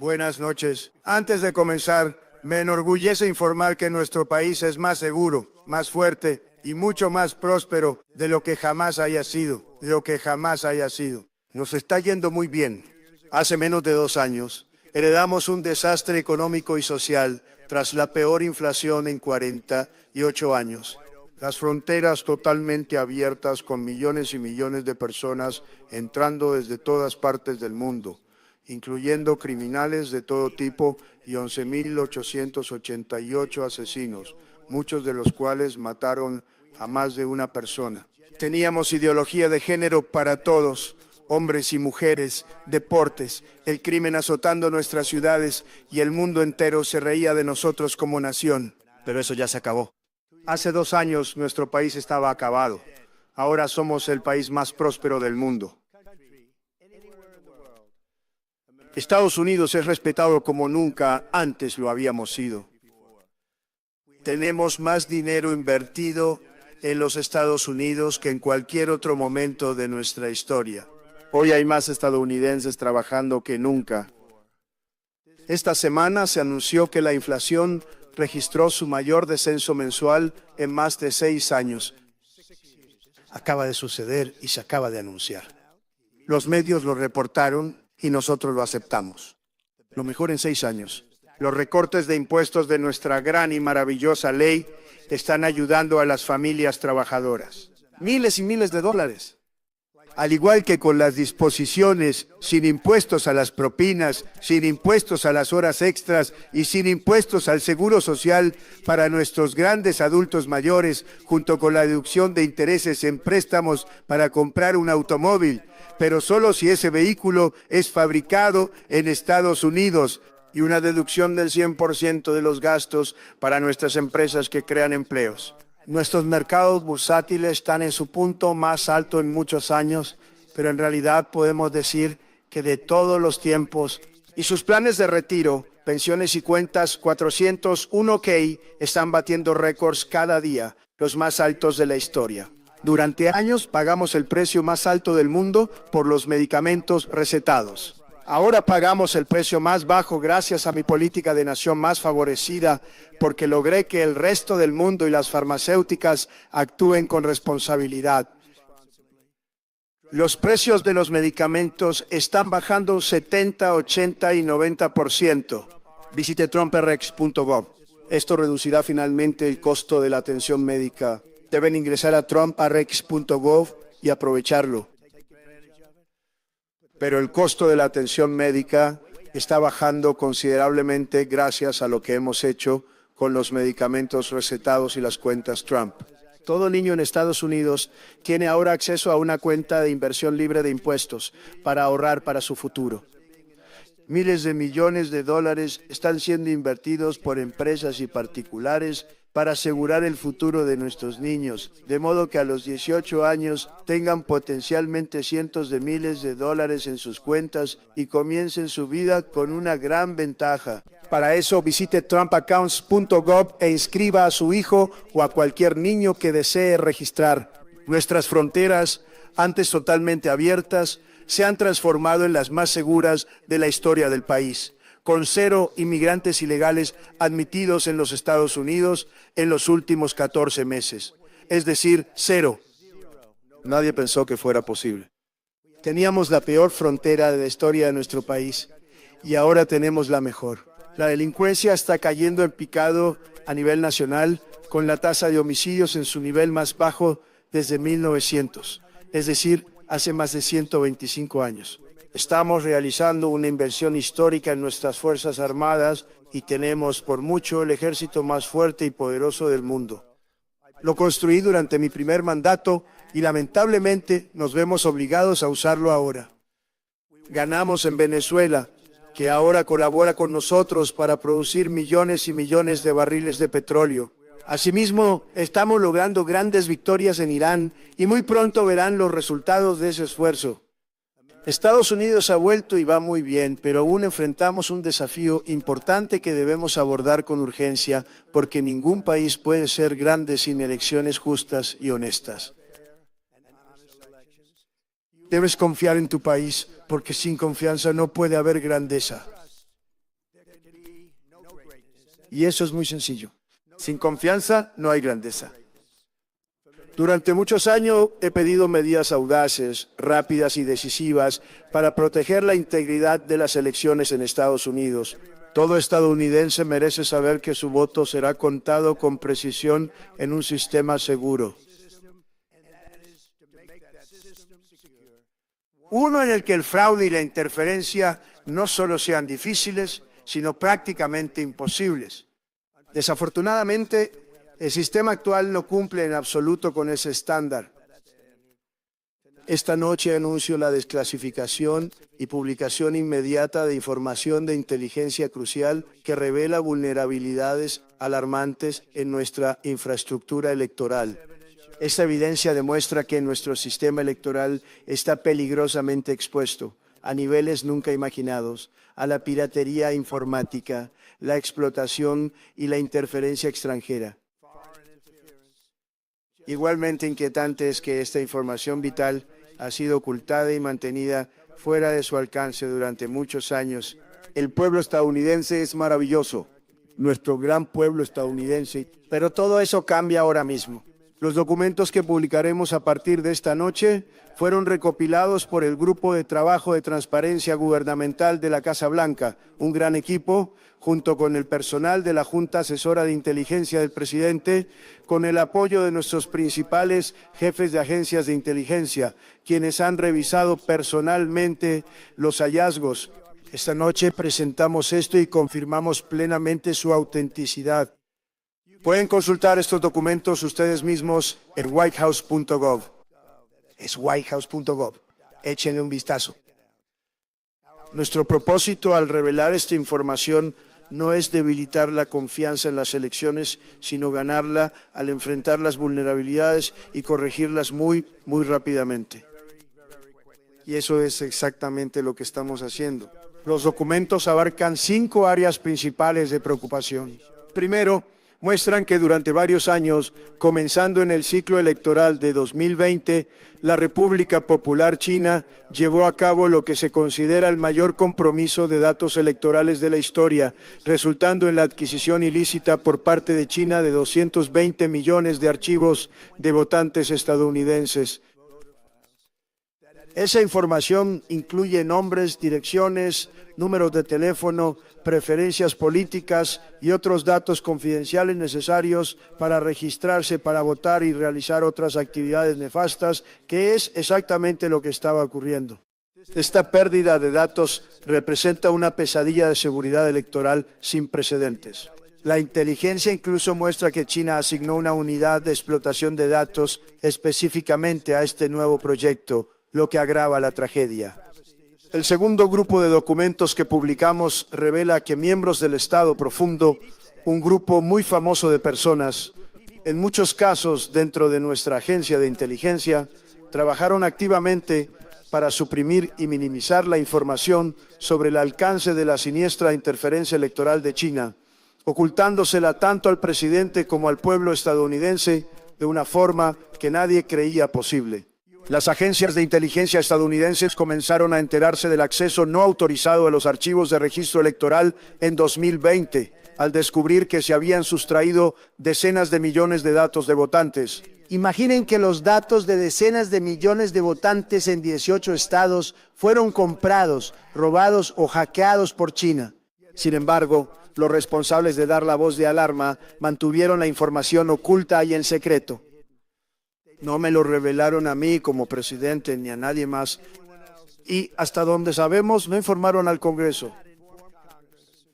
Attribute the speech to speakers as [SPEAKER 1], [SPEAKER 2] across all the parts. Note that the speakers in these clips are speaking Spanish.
[SPEAKER 1] Buenas noches. Antes de comenzar, me enorgullece informar que nuestro país es más seguro, más fuerte y mucho más próspero de lo que jamás haya sido, Nos está yendo muy bien. Hace menos de 2 años, heredamos un desastre económico y social tras la peor inflación en 48 años. Las fronteras totalmente abiertas con millones y millones de personas entrando desde todas partes del mundo, incluyendo criminales de todo tipo y 11.888 asesinos, muchos de los cuales mataron a más de una persona. Teníamos ideología de género para todos, hombres y mujeres, deportes, el crimen azotando nuestras ciudades y el mundo entero se reía de nosotros como nación. Pero eso ya se acabó. Hace 2 años nuestro país estaba acabado. Ahora somos el país más próspero del mundo. Estados Unidos es respetado como nunca antes lo habíamos sido. Tenemos más dinero invertido en los Estados Unidos que en cualquier otro momento de nuestra historia. Hoy hay más estadounidenses trabajando que nunca. Esta semana se anunció que la inflación registró su mayor descenso mensual en más de 6 años. Acaba de suceder y se acaba de anunciar. Los medios lo reportaron y nosotros lo aceptamos. Lo mejor en 6 años. Los recortes de impuestos de nuestra gran y maravillosa ley están ayudando a las familias trabajadoras. Miles y miles de dólares. Al igual que con las disposiciones sin impuestos a las propinas, sin impuestos a las horas extras y sin impuestos al seguro social para nuestros grandes adultos mayores, junto con la deducción de intereses en préstamos para comprar un automóvil, pero solo si ese vehículo es fabricado en Estados Unidos, y una deducción del 100% de los gastos para nuestras empresas que crean empleos. Nuestros mercados bursátiles están en su punto más alto en muchos años, pero en realidad podemos decir que de todos los tiempos. Y sus planes de retiro, pensiones y cuentas 401k están batiendo récords cada día, los más altos de la historia. Durante años pagamos el precio más alto del mundo por los medicamentos recetados. Ahora pagamos el precio más bajo gracias a mi política de nación más favorecida, porque logré que el resto del mundo y las farmacéuticas actúen con responsabilidad. Los precios de los medicamentos están bajando 70, 80 y 90%. Visite trumprx.gov. Esto reducirá finalmente el costo de la atención médica. Deben ingresar a trumprx.gov y aprovecharlo. Pero el costo de la atención médica está bajando considerablemente gracias a lo que hemos hecho con los medicamentos recetados y las cuentas Trump. Todo niño en Estados Unidos tiene ahora acceso a una cuenta de inversión libre de impuestos para ahorrar para su futuro. Miles de millones de dólares están siendo invertidos por empresas y particulares para asegurar el futuro de nuestros niños, de modo que a los 18 años tengan potencialmente cientos de miles de dólares en sus cuentas y comiencen su vida con una gran ventaja. Para eso visite trumpaccounts.gov e inscriba a su hijo o a cualquier niño que desee registrar. Nuestras fronteras, antes totalmente abiertas, se han transformado en las más seguras de la historia del país, con 0 inmigrantes ilegales admitidos en los Estados Unidos en los últimos 14 meses. Es decir, 0. Nadie pensó que fuera posible. Teníamos la peor frontera de la historia de nuestro país y ahora tenemos la mejor. La delincuencia está cayendo en picado a nivel nacional, con la tasa de homicidios en su nivel más bajo desde 1900, es decir, hace más de 125 años. Estamos realizando una inversión histórica en nuestras Fuerzas Armadas y tenemos por mucho el ejército más fuerte y poderoso del mundo. Lo construí durante mi primer mandato y lamentablemente nos vemos obligados a usarlo ahora. Ganamos en Venezuela, que ahora colabora con nosotros para producir millones y millones de barriles de petróleo. Asimismo, estamos logrando grandes victorias en Irán y muy pronto verán los resultados de ese esfuerzo. Estados Unidos ha vuelto y va muy bien, pero aún enfrentamos un desafío importante que debemos abordar con urgencia, porque ningún país puede ser grande sin elecciones justas y honestas. Debes confiar en tu país, porque sin confianza no puede haber grandeza. Y eso es muy sencillo. Sin confianza no hay grandeza. Durante muchos años he pedido medidas audaces, rápidas y decisivas para proteger la integridad de las elecciones en Estados Unidos. Todo estadounidense merece saber que su voto será contado con precisión en un sistema seguro. Uno en el que el fraude y la interferencia no solo sean difíciles, sino prácticamente imposibles. Desafortunadamente, el sistema actual no cumple en absoluto con ese estándar. Esta noche anuncio la desclasificación y publicación inmediata de información de inteligencia crucial que revela vulnerabilidades alarmantes en nuestra infraestructura electoral. Esta evidencia demuestra que nuestro sistema electoral está peligrosamente expuesto, a niveles nunca imaginados, a la piratería informática, la explotación y la interferencia extranjera. Igualmente inquietante es que esta información vital ha sido ocultada y mantenida fuera de su alcance durante muchos años. El pueblo estadounidense es maravilloso, nuestro gran pueblo estadounidense, pero todo eso cambia ahora mismo. Los documentos que publicaremos a partir de esta noche fueron recopilados por el Grupo de Trabajo de Transparencia Gubernamental de la Casa Blanca, un gran equipo, junto con el personal de la Junta Asesora de Inteligencia del Presidente, con el apoyo de nuestros principales jefes de agencias de inteligencia, quienes han revisado personalmente los hallazgos. Esta noche presentamos esto y confirmamos plenamente su autenticidad. Pueden consultar estos documentos ustedes mismos en whitehouse.gov. Es whitehouse.gov. Échenle un vistazo. Nuestro propósito al revelar esta información no es debilitar la confianza en las elecciones, sino ganarla al enfrentar las vulnerabilidades y corregirlas muy rápidamente. Y eso es exactamente lo que estamos haciendo. Los documentos abarcan 5 áreas principales de preocupación. Primero, muestran que durante varios años, comenzando en el ciclo electoral de 2020, la República Popular China llevó a cabo lo que se considera el mayor compromiso de datos electorales de la historia, resultando en la adquisición ilícita por parte de China de 220 millones de archivos de votantes estadounidenses. Esa información incluye nombres, direcciones, números de teléfono, preferencias políticas y otros datos confidenciales necesarios para registrarse para votar y realizar otras actividades nefastas, que es exactamente lo que estaba ocurriendo. Esta pérdida de datos representa una pesadilla de seguridad electoral sin precedentes. La inteligencia incluso muestra que China asignó una unidad de explotación de datos específicamente a este nuevo proyecto, lo que agrava la tragedia. El segundo grupo de documentos que publicamos revela que miembros del Estado Profundo, un grupo muy famoso de personas, en muchos casos dentro de nuestra agencia de inteligencia, trabajaron activamente para suprimir y minimizar la información sobre el alcance de la siniestra interferencia electoral de China, ocultándosela tanto al presidente como al pueblo estadounidense de una forma que nadie creía posible. Las agencias de inteligencia estadounidenses comenzaron a enterarse del acceso no autorizado a los archivos de registro electoral en 2020, al descubrir que se habían sustraído decenas de millones de datos de votantes. Imaginen que los datos de decenas de millones de votantes en 18 estados fueron comprados, robados o hackeados por China. Sin embargo, los responsables de dar la voz de alarma mantuvieron la información oculta y en secreto. No me lo revelaron a mí como presidente ni a nadie más. Y hasta donde sabemos, no informaron al Congreso.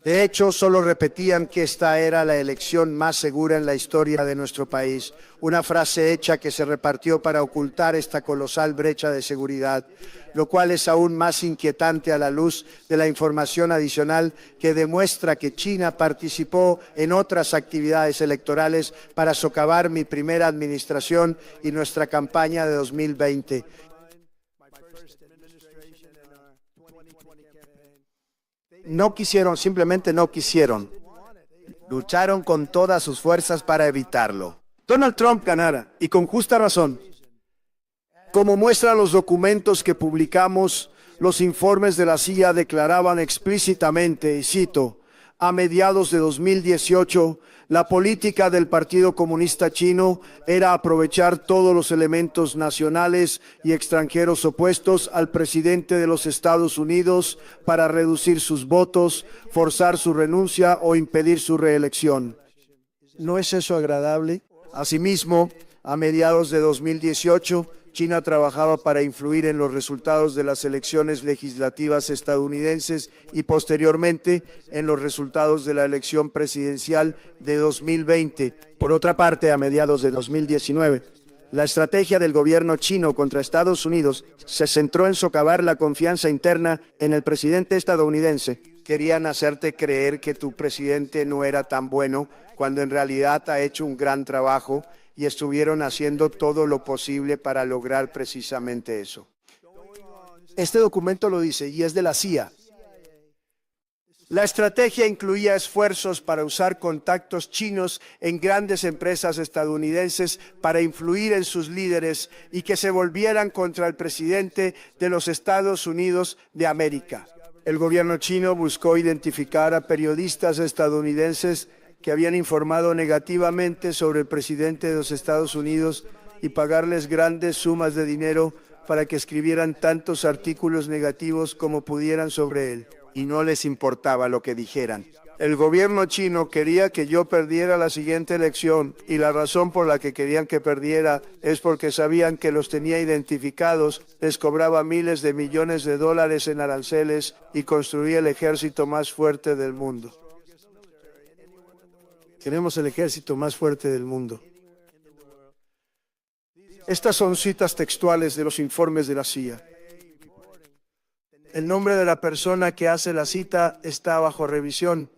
[SPEAKER 1] De hecho, solo repetían que esta era la elección más segura en la historia de nuestro país. Una frase hecha que se repartió para ocultar esta colosal brecha de seguridad, lo cual es aún más inquietante a la luz de la información adicional que demuestra que China participó en otras actividades electorales para socavar mi primera administración y nuestra campaña de 2020. No quisieron, simplemente no quisieron. Lucharon con todas sus fuerzas para evitarlo. Donald Trump ganara, y con justa razón. Como muestran los documentos que publicamos, los informes de la CIA declaraban explícitamente, y cito, A mediados de 2018, la política del Partido Comunista Chino era aprovechar todos los elementos nacionales y extranjeros opuestos al presidente de los Estados Unidos para reducir sus votos, forzar su renuncia o impedir su reelección. ¿No es eso agradable? Asimismo, a mediados de 2018, China trabajaba para influir en los resultados de las elecciones legislativas estadounidenses y posteriormente en los resultados de la elección presidencial de 2020. Por otra parte, a mediados de 2019, la estrategia del gobierno chino contra Estados Unidos se centró en socavar la confianza interna en el presidente estadounidense. Querían hacerte creer que tu presidente no era tan bueno cuando en realidad ha hecho un gran trabajo y estuvieron haciendo todo lo posible para lograr precisamente eso. Este documento lo dice y es de la CIA. La estrategia incluía esfuerzos para usar contactos chinos en grandes empresas estadounidenses para influir en sus líderes y que se volvieran contra el presidente de los Estados Unidos de América. El gobierno chino buscó identificar a periodistas estadounidenses que habían informado negativamente sobre el presidente de los Estados Unidos y pagarles grandes sumas de dinero para que escribieran tantos artículos negativos como pudieran sobre él. Y no les importaba lo que dijeran. El gobierno chino quería que yo perdiera la siguiente elección y la razón por la que querían que perdiera es porque sabían que los tenía identificados, les cobraba miles de millones de dólares en aranceles y construía el ejército más fuerte del mundo. Tenemos el ejército más fuerte del mundo. Estas son citas textuales de los informes de la CIA. El nombre de la persona que hace la cita está bajo revisión.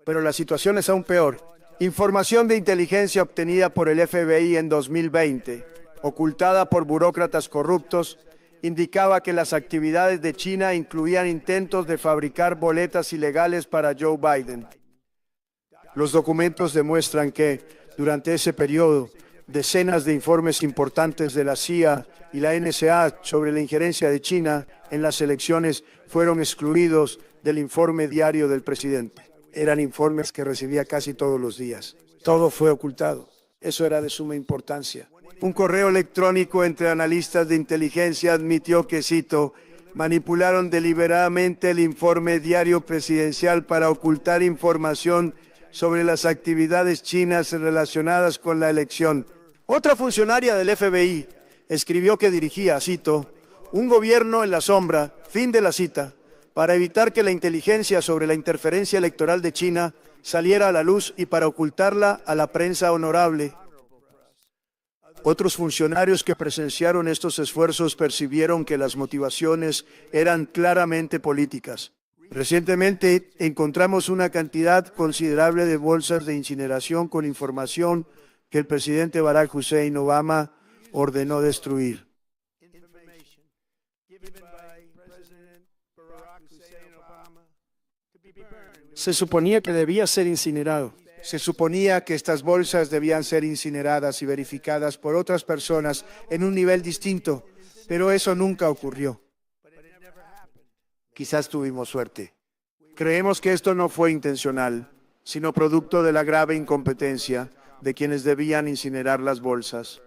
[SPEAKER 1] Pero la situación es aún peor. Información de inteligencia obtenida por el FBI en 2020, ocultada por burócratas corruptos, indicaba que las actividades de China incluían intentos de fabricar boletas ilegales para Joe Biden. Los documentos demuestran que, durante ese periodo, decenas de informes importantes de la CIA y la NSA sobre la injerencia de China en las elecciones fueron excluidos del informe diario del presidente. Eran informes que recibía casi todos los días. Todo fue ocultado. Eso era de suma importancia. Un correo electrónico entre analistas de inteligencia admitió que, cito, manipularon deliberadamente el informe diario presidencial para ocultar información sobre las actividades chinas relacionadas con la elección. Otra funcionaria del FBI escribió que dirigía, cito, un gobierno en la sombra, fin de la cita, para evitar que la inteligencia sobre la interferencia electoral de China saliera a la luz y para ocultarla a la prensa honorable. Otros funcionarios que presenciaron estos esfuerzos percibieron que las motivaciones eran claramente políticas. Recientemente encontramos una cantidad considerable de bolsas de incineración con información que el presidente Barack Hussein Obama ordenó destruir. Se suponía que debía ser incinerado. Se suponía que estas bolsas debían ser incineradas y verificadas por otras personas en un nivel distinto, pero eso nunca ocurrió. Quizás tuvimos suerte. Creemos que esto no fue intencional, sino producto de la grave incompetencia de quienes debían incinerar las bolsas.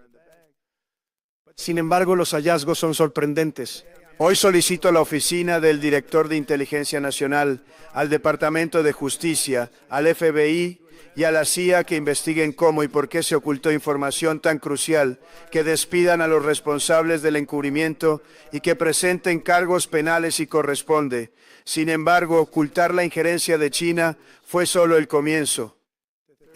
[SPEAKER 1] Sin embargo, los hallazgos son sorprendentes. Hoy solicito a la Oficina del Director de Inteligencia Nacional, al Departamento de Justicia, al FBI y a la CIA que investiguen cómo y por qué se ocultó información tan crucial, que despidan a los responsables del encubrimiento y que presenten cargos penales si corresponde. Sin embargo, ocultar la injerencia de China fue solo el comienzo.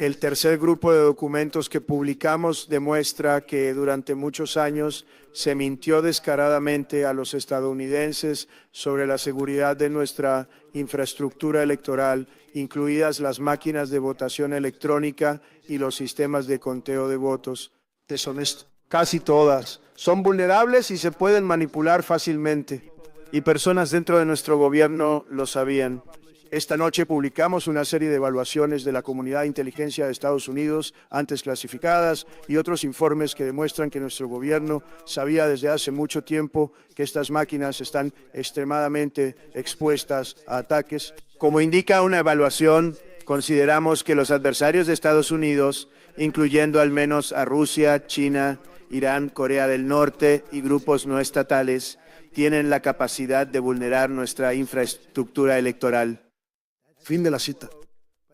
[SPEAKER 1] El tercer grupo de documentos que publicamos demuestra que durante muchos años se mintió descaradamente a los estadounidenses sobre la seguridad de nuestra infraestructura electoral, incluidas las máquinas de votación electrónica y los sistemas de conteo de votos. Deshonesto. Casi todas son vulnerables y se pueden manipular fácilmente. Y personas dentro de nuestro gobierno lo sabían. Esta noche publicamos una serie de evaluaciones de la comunidad de inteligencia de Estados Unidos, antes clasificadas, y otros informes que demuestran que nuestro gobierno sabía desde hace mucho tiempo que estas máquinas están extremadamente expuestas a ataques. Como indica una evaluación, consideramos que los adversarios de Estados Unidos, incluyendo al menos a Rusia, China, Irán, Corea del Norte y grupos no estatales, tienen la capacidad de vulnerar nuestra infraestructura electoral. Fin de la cita.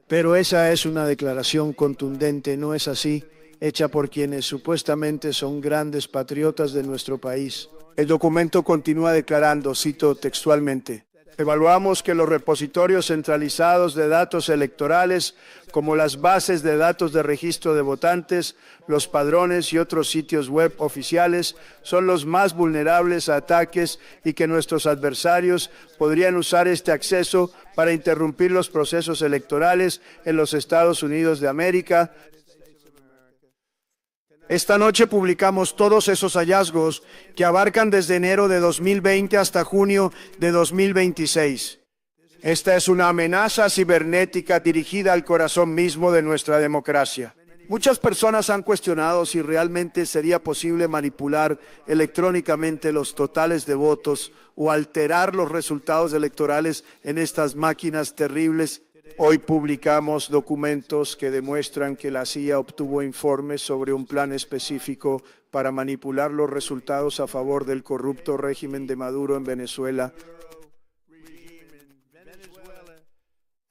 [SPEAKER 1] Pero esa es una declaración contundente, ¿no es así? Hecha por quienes supuestamente son grandes patriotas de nuestro país. El documento continúa declarando, cito textualmente, evaluamos que los repositorios centralizados de datos electorales, como las bases de datos de registro de votantes, los padrones y otros sitios web oficiales, son los más vulnerables a ataques y que nuestros adversarios podrían usar este acceso para interrumpir los procesos electorales en los Estados Unidos de América. Esta noche publicamos todos esos hallazgos que abarcan desde enero de 2020 hasta junio de 2026. Esta es una amenaza cibernética dirigida al corazón mismo de nuestra democracia. Muchas personas han cuestionado si realmente sería posible manipular electrónicamente los totales de votos o alterar los resultados electorales en estas máquinas terribles. Hoy publicamos documentos que demuestran que la CIA obtuvo informes sobre un plan específico para manipular los resultados a favor del corrupto régimen de Maduro en Venezuela.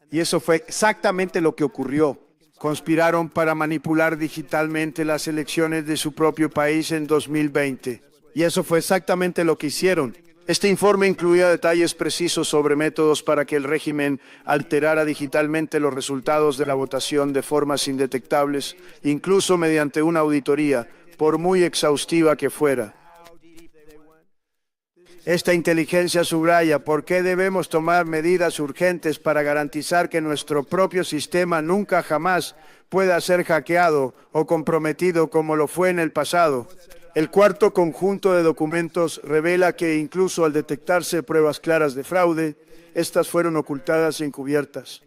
[SPEAKER 1] Y eso fue exactamente lo que ocurrió. Conspiraron para manipular digitalmente las elecciones de su propio país en 2020. Y eso fue exactamente lo que hicieron. Este informe incluía detalles precisos sobre métodos para que el régimen alterara digitalmente los resultados de la votación de formas indetectables, incluso mediante una auditoría, por muy exhaustiva que fuera. Esta inteligencia subraya por qué debemos tomar medidas urgentes para garantizar que nuestro propio sistema nunca jamás pueda ser hackeado o comprometido como lo fue en el pasado. El cuarto conjunto de documentos revela que incluso al detectarse pruebas claras de fraude, estas fueron ocultadas y encubiertas.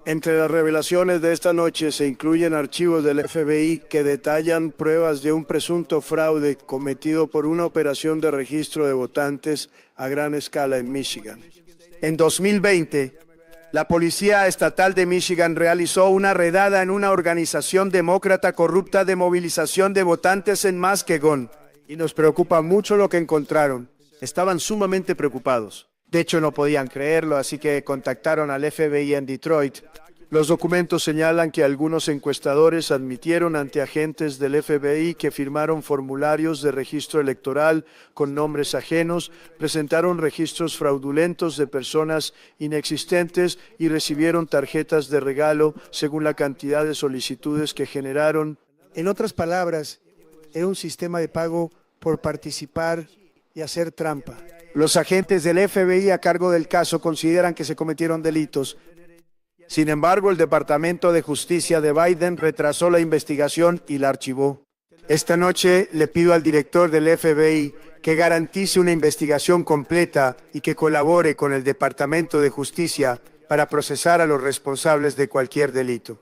[SPEAKER 1] Entre las revelaciones de esta noche se incluyen archivos del FBI que detallan pruebas de un presunto fraude cometido por una operación de registro de votantes a gran escala en Michigan. En 2020, la Policía Estatal de Michigan realizó una redada en una organización demócrata corrupta de movilización de votantes en Muskegon. Y nos preocupa mucho lo que encontraron. Estaban sumamente preocupados. De hecho, no podían creerlo, así que contactaron al FBI en Detroit. Los documentos señalan que algunos encuestadores admitieron ante agentes del FBI que firmaron formularios de registro electoral con nombres ajenos, presentaron registros fraudulentos de personas inexistentes y recibieron tarjetas de regalo según la cantidad de solicitudes que generaron. En otras palabras, era un sistema de pago por participar y hacer trampa. Los agentes del FBI a cargo del caso consideran que se cometieron delitos. Sin embargo, el Departamento de Justicia de Biden retrasó la investigación y la archivó. Esta noche le pido al director del FBI que garantice una investigación completa y que colabore con el Departamento de Justicia para procesar a los responsables de cualquier delito.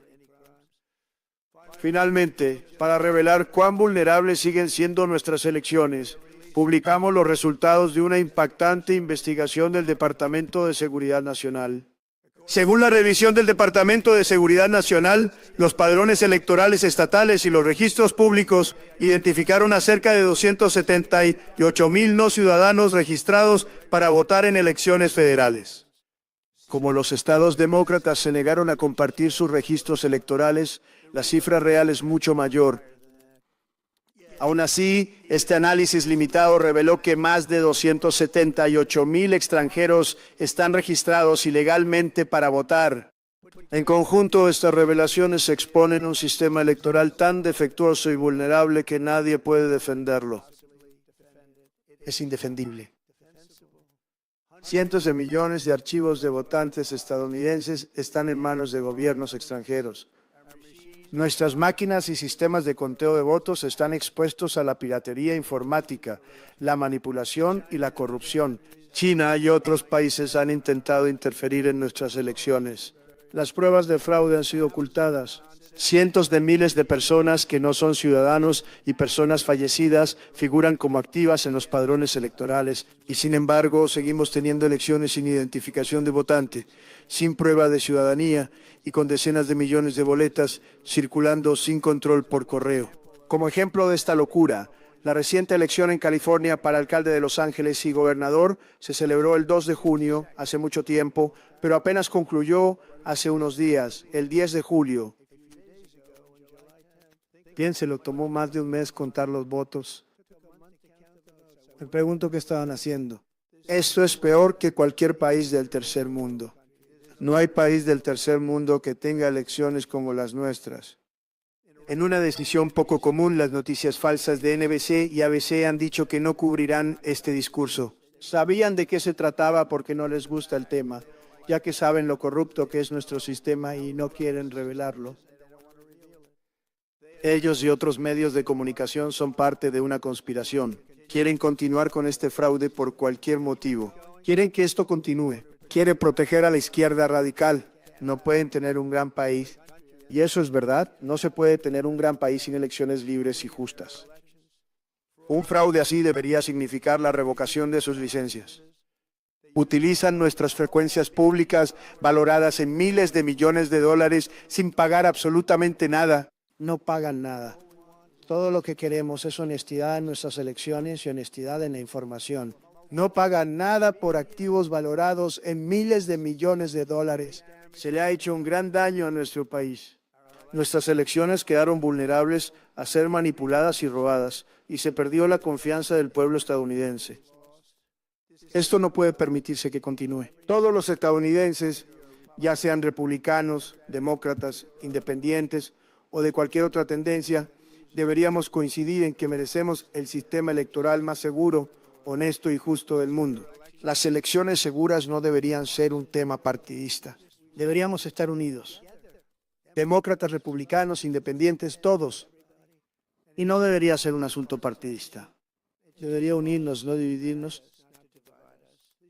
[SPEAKER 1] Finalmente, para revelar cuán vulnerables siguen siendo nuestras elecciones, publicamos los resultados de una impactante investigación del Departamento de Seguridad Nacional. Según la revisión del Departamento de Seguridad Nacional, los padrones electorales estatales y los registros públicos identificaron a cerca de 278,000 no ciudadanos registrados para votar en elecciones federales. Como los estados demócratas se negaron a compartir sus registros electorales, la cifra real es mucho mayor. Aún así, este análisis limitado reveló que más de 278,000 extranjeros están registrados ilegalmente para votar. En conjunto, estas revelaciones exponen un sistema electoral tan defectuoso y vulnerable que nadie puede defenderlo. Es indefendible. Cientos de millones de archivos de votantes estadounidenses están en manos de gobiernos extranjeros. Nuestras máquinas y sistemas de conteo de votos están expuestos a la piratería informática, la manipulación y la corrupción. China y otros países han intentado interferir en nuestras elecciones. Las pruebas de fraude han sido ocultadas. Cientos de miles de personas que no son ciudadanos y personas fallecidas figuran como activas en los padrones electorales y sin embargo seguimos teniendo elecciones sin identificación de votante, sin prueba de ciudadanía y con decenas de millones de boletas circulando sin control por correo. Como ejemplo de esta locura, la reciente elección en California para alcalde de Los Ángeles y gobernador se celebró el 2 de junio, hace mucho tiempo, pero apenas concluyó hace unos días, el 10 de julio. Piénselo, tomó más de un mes contar los votos. Me pregunto qué estaban haciendo. Esto es peor que cualquier país del tercer mundo. No hay país del tercer mundo que tenga elecciones como las nuestras. En una decisión poco común, las noticias falsas de NBC y ABC han dicho que no cubrirán este discurso. Sabían de qué se trataba porque no les gusta el tema, ya que saben lo corrupto que es nuestro sistema y no quieren revelarlo. Ellos y otros medios de comunicación son parte de una conspiración. Quieren continuar con este fraude por cualquier motivo. Quieren que esto continúe. Quieren proteger a la izquierda radical. No pueden tener un gran país. Y eso es verdad. No se puede tener un gran país sin elecciones libres y justas. Un fraude así debería significar la revocación de sus licencias. Utilizan nuestras frecuencias públicas valoradas en miles de millones de dólares sin pagar absolutamente nada. No pagan nada. Todo lo que queremos es honestidad en nuestras elecciones y honestidad en la información. No pagan nada por activos valorados en miles de millones de dólares. Se le ha hecho un gran daño a nuestro país. Nuestras elecciones quedaron vulnerables a ser manipuladas y robadas, y se perdió la confianza del pueblo estadounidense. Esto no puede permitirse que continúe. Todos los estadounidenses, ya sean republicanos, demócratas, independientes, o de cualquier otra tendencia, deberíamos coincidir en que merecemos el sistema electoral más seguro, honesto y justo del mundo. Las elecciones seguras no deberían ser un tema partidista. Deberíamos estar unidos. Demócratas, republicanos, independientes, todos. Y no debería ser un asunto partidista. Debería unirnos, no dividirnos.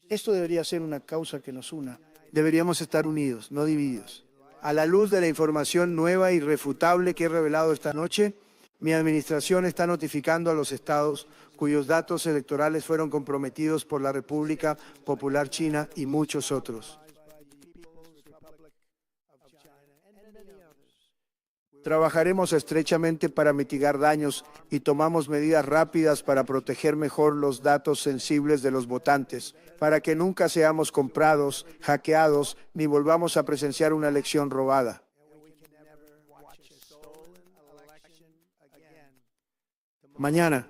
[SPEAKER 1] Esto debería ser una causa que nos una. Deberíamos estar unidos, no divididos. A la luz de la información nueva e irrefutable que he revelado esta noche, mi administración está notificando a los estados cuyos datos electorales fueron comprometidos por la República Popular China y muchos otros. Trabajaremos estrechamente para mitigar daños y tomamos medidas rápidas para proteger mejor los datos sensibles de los votantes, para que nunca seamos comprados, hackeados, ni volvamos a presenciar una elección robada. Mañana,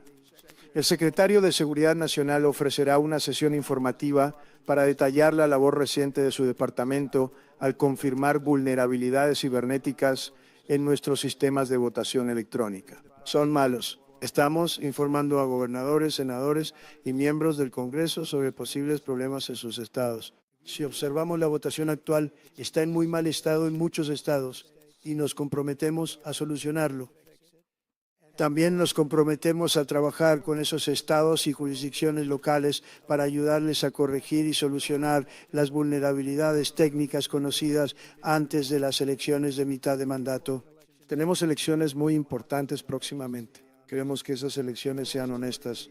[SPEAKER 1] el secretario de Seguridad Nacional ofrecerá una sesión informativa para detallar la labor reciente de su departamento al confirmar vulnerabilidades cibernéticas en nuestros sistemas de votación electrónica. Son malos. Estamos informando a gobernadores, senadores y miembros del Congreso sobre posibles problemas en sus estados. Si observamos la votación actual, está en muy mal estado en muchos estados y nos comprometemos a solucionarlo. También nos comprometemos a trabajar con esos estados y jurisdicciones locales para ayudarles a corregir y solucionar las vulnerabilidades técnicas conocidas antes de las elecciones de mitad de mandato. Tenemos elecciones muy importantes próximamente. Queremos que esas elecciones sean honestas.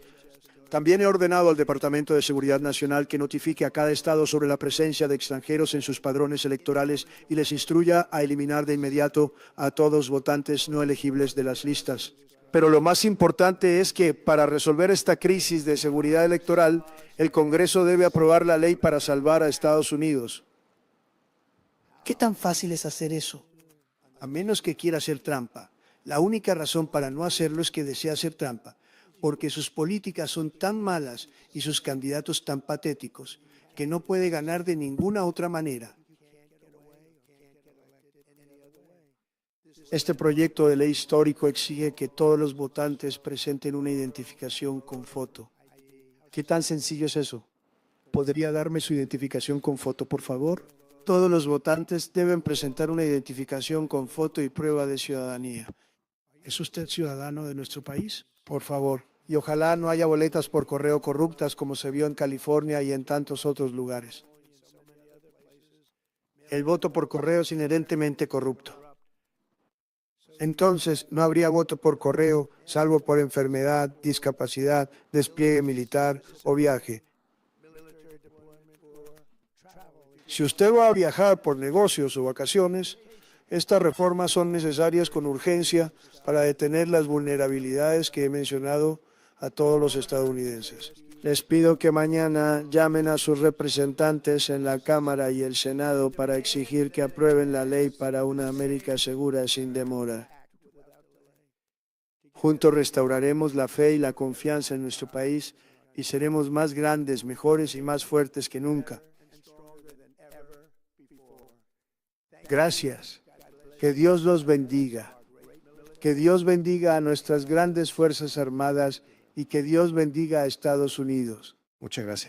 [SPEAKER 1] También he ordenado al Departamento de Seguridad Nacional que notifique a cada estado sobre la presencia de extranjeros en sus padrones electorales y les instruya a eliminar de inmediato a todos votantes no elegibles de las listas. Pero lo más importante es que, para resolver esta crisis de seguridad electoral, el Congreso debe aprobar la ley para salvar a Estados Unidos. ¿Qué tan fácil es hacer eso? A menos que quiera hacer trampa. La única razón para no hacerlo es que desea hacer trampa, porque sus políticas son tan malas y sus candidatos tan patéticos que no puede ganar de ninguna otra manera. Este proyecto de ley histórico exige que todos los votantes presenten una identificación con foto. ¿Qué tan sencillo es eso? ¿Podría darme su identificación con foto, por favor? Todos los votantes deben presentar una identificación con foto y prueba de ciudadanía. ¿Es usted ciudadano de nuestro país? Por favor, Y ojalá no haya boletas por correo corruptas como se vio en California y en tantos otros lugares. El voto por correo es inherentemente corrupto. Entonces, no habría voto por correo, salvo por enfermedad, discapacidad, despliegue militar o viaje. Si usted va a viajar por negocios o vacaciones, estas reformas son necesarias con urgencia para detener las vulnerabilidades que he mencionado a todos los estadounidenses. Les pido que mañana llamen a sus representantes en la Cámara y el Senado para exigir que aprueben la ley para una América segura sin demora. Juntos restauraremos la fe y la confianza en nuestro país y seremos más grandes, mejores y más fuertes que nunca. Gracias. Que Dios los bendiga. Que Dios bendiga a nuestras grandes Fuerzas Armadas y que Dios bendiga a Estados Unidos. Muchas gracias.